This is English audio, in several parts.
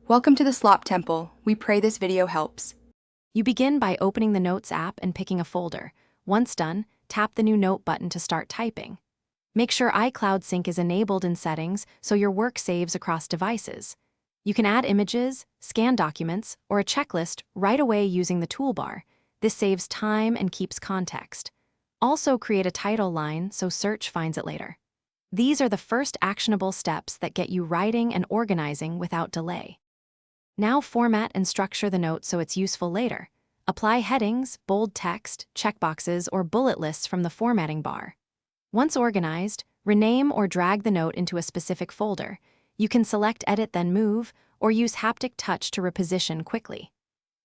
Welcome to the Slop Temple. We pray this video helps. You begin by opening the Notes app and picking a folder. Once done, tap the new Note button to start typing. Make sure iCloud Sync is enabled in Settings so your work saves across devices. You can add images, scan documents, or a checklist right away using the toolbar. This saves time and keeps context. Also create a title line so search finds it later. These are the first actionable steps that get you writing and organizing without delay. Now format and structure the note so it's useful later. Apply headings, bold text, checkboxes, or bullet lists from the formatting bar. Once organized, rename or drag the note into a specific folder. You can select Edit then Move, or use haptic touch to reposition quickly.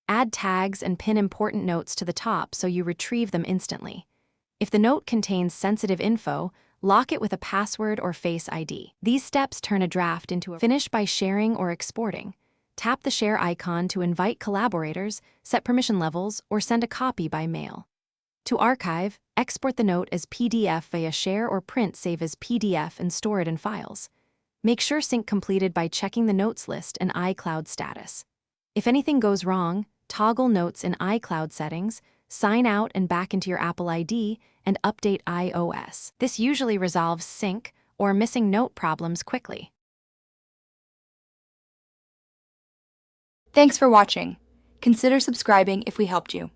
Add tags and pin important notes to the top so you retrieve them instantly. If the note contains sensitive info, lock it with a password or Face ID. These steps turn a draft into a finish by sharing or exporting. Tap the share icon to invite collaborators, set permission levels, or send a copy by mail. To archive, export the note as PDF via share or print save as PDF and store it in files. Make sure sync completed by checking the notes list and iCloud status. If anything goes wrong, toggle notes in iCloud settings, sign out and back into your Apple ID, and update iOS. This usually resolves sync or missing note problems quickly. Thanks for watching. Consider subscribing if we helped you.